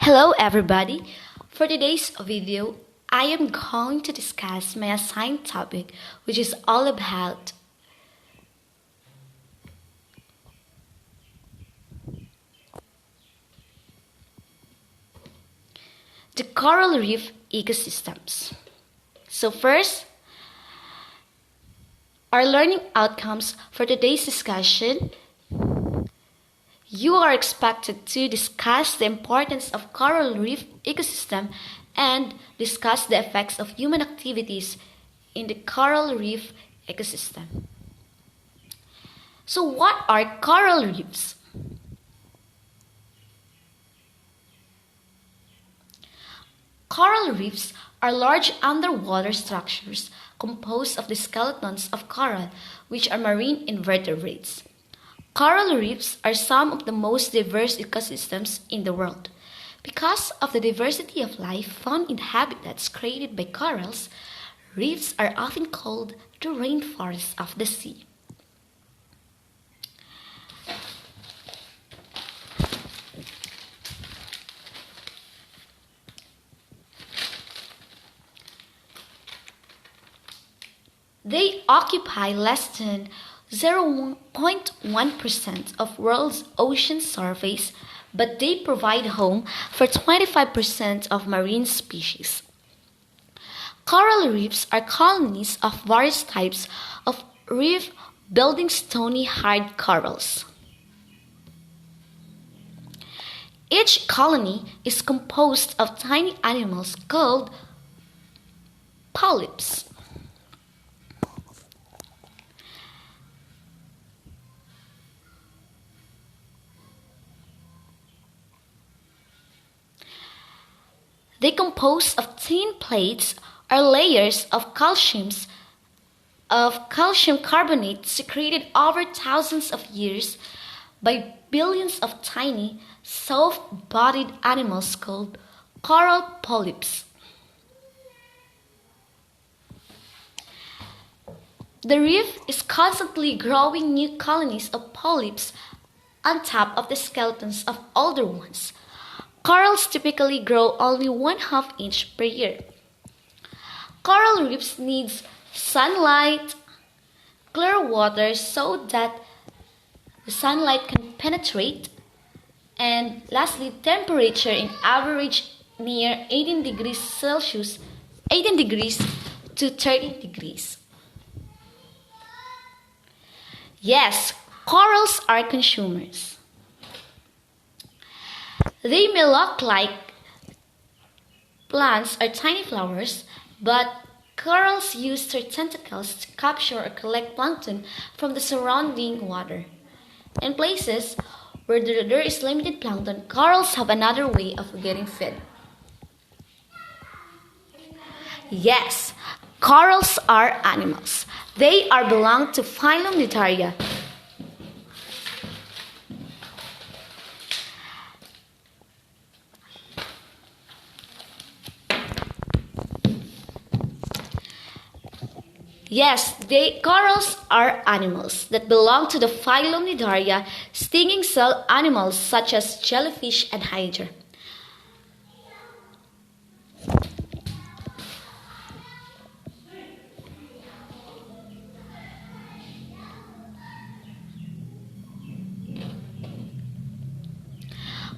Hello everybody! For today's video, I am going to discuss my assigned topic, which is all about the coral reef ecosystems. So first, our learning outcomes for today's discussion. You are expected to discuss the importance of coral reef ecosystem and discuss the effects of human activities in the coral reef ecosystem. So what are coral reefs? Coral reefs are large underwater structures composed of the skeletons of coral, which are marine invertebrates. Coral reefs are some of the most diverse ecosystems in the world. Because of the diversity of life found in habitats created by corals, reefs are often called the rainforests of the sea. They occupy less than 0.1% of world's ocean surface, but they provide home for 25% of marine species. Coral reefs are colonies of various types of reef-building stony hard corals. Each colony is composed of tiny animals called polyps. They compose of thin plates or layers of calcium carbonate secreted over thousands of years by billions of tiny, soft-bodied animals called coral polyps. The reef is constantly growing new colonies of polyps on top of the skeletons of older ones. Corals typically grow only 1/2 inch per year. Coral reefs need sunlight, clear water so that the sunlight can penetrate, and lastly, temperature in average near 18 degrees Celsius, 18 degrees to 30 degrees. Yes, corals are consumers. They may look like plants or tiny flowers, but corals use their tentacles to capture or collect plankton from the surrounding water. In places where there is limited plankton, corals have another way of getting fed. Yes, corals are animals. They belong to phylum Nitaria. Yes, corals are animals that belong to the phylum Nidaria, stinging cell animals such as jellyfish and hydra.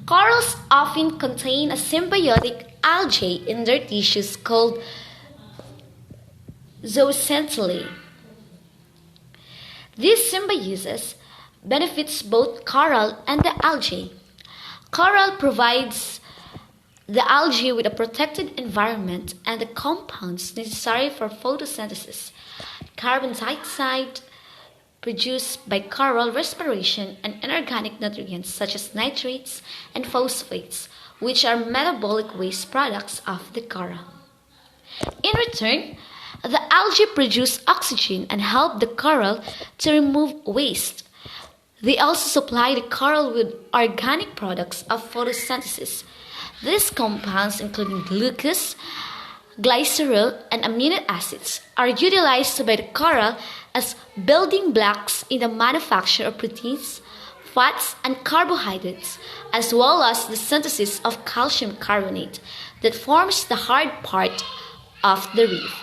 Corals often contain a symbiotic algae in their tissues called zooxanthellae. This symbiosis benefits both coral and the algae. Coral provides the algae with a protected environment and the compounds necessary for photosynthesis, carbon dioxide produced by coral respiration, and inorganic nutrients such as nitrates and phosphates, which are metabolic waste products of the coral. In return, the algae produce oxygen and help the coral to remove waste. They also supply the coral with organic products of photosynthesis. These compounds, including glucose, glycerol, and amino acids, are utilized by the coral as building blocks in the manufacture of proteins, fats, and carbohydrates, as well as the synthesis of calcium carbonate that forms the hard part of the reef.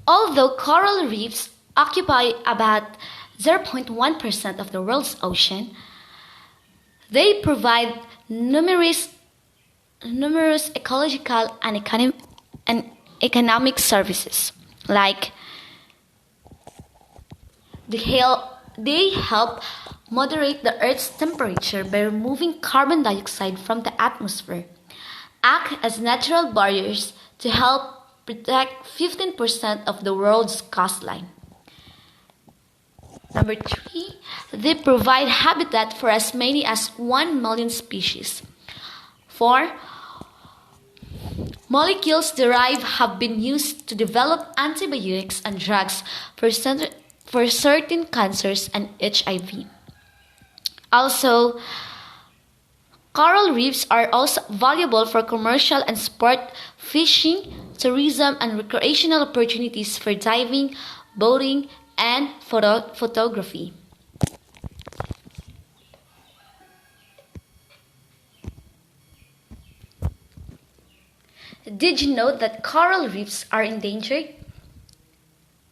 Although coral reefs occupy about 0.1% of the world's ocean, they provide numerous ecological and economic services, like they help moderate the Earth's temperature by removing carbon dioxide from the atmosphere, act as natural barriers to help protect 15% of the world's coastline. Number 3, they provide habitat for as many as 1 million species. 4, molecules derived have been used to develop antibiotics and drugs for certain cancers and HIV. Also, coral reefs are also valuable for commercial and sport fishing, tourism, and recreational opportunities for diving, boating, and photography. Did you know that coral reefs are endangered?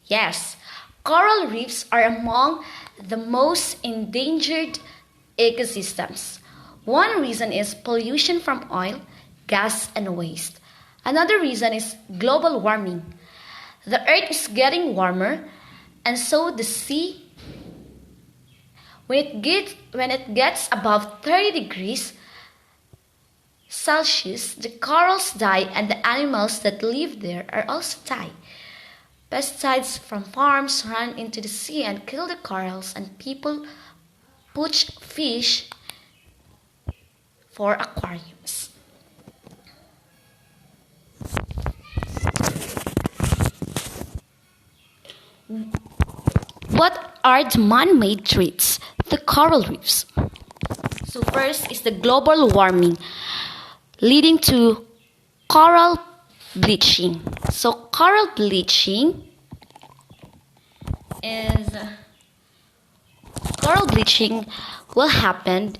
Yes, coral reefs are among the most endangered ecosystems. One reason is pollution from oil, gas, and waste. Another reason is global warming. The earth is getting warmer, and so the sea, when it gets above 30 degrees Celsius, the corals die and the animals that live there are also die. Pesticides from farms run into the sea and kill the corals, and people poach fish for aquariums. What are the man-made threats? The coral reefs. So first is the global warming, leading to coral bleaching. So coral bleaching will happen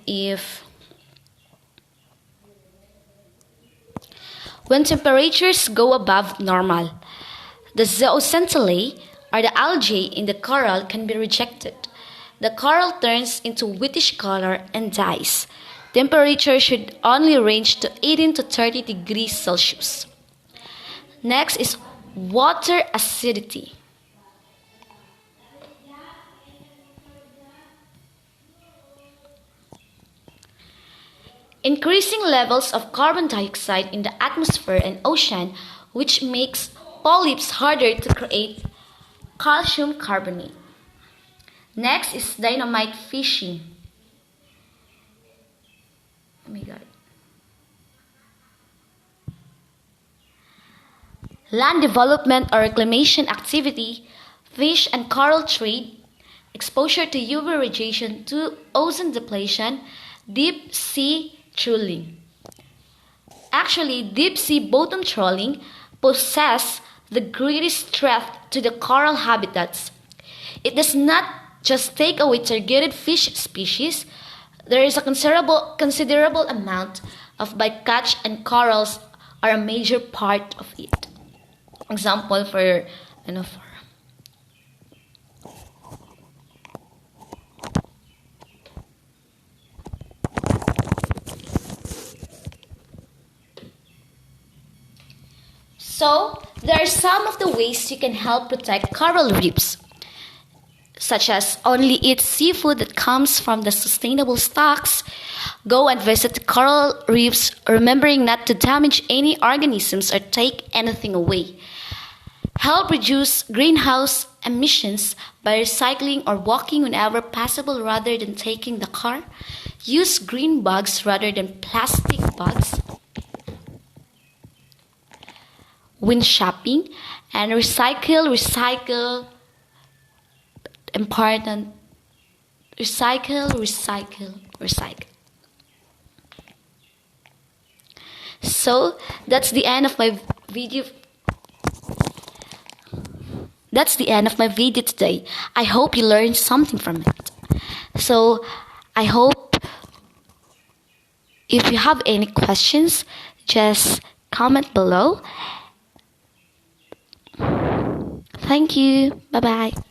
when temperatures go above normal. The zooxanthellae, or the algae in the coral, can be rejected. The coral turns into whitish color and dies. Temperature should only range to 18 to 30 degrees Celsius. Next is water acidity. Increasing levels of carbon dioxide in the atmosphere and ocean, which makes polyps harder to create calcium carbonate. Next is dynamite fishing. Oh my God. Land development or reclamation activity, fish and coral trade, exposure to UV radiation, to ozone depletion, deep sea trawling. Actually, deep sea bottom trawling poses the greatest threat to the coral habitats. It does not just take away targeted fish species. There is a considerable amount of bycatch, and corals are a major part of it. Example for So, there are some of the ways you can help protect coral reefs, such as only eat seafood that comes from the sustainable stocks, go and visit coral reefs, remembering not to damage any organisms or take anything away. Help reduce greenhouse emissions by recycling or walking whenever possible rather than taking the car. Use green bags rather than plastic bags when shopping, and recycle. Important. Recycle. So that's the end of my video that's the end of my video today. I hope you learned something from it. So I hope if you have any questions, just comment below. Thank you. Bye bye.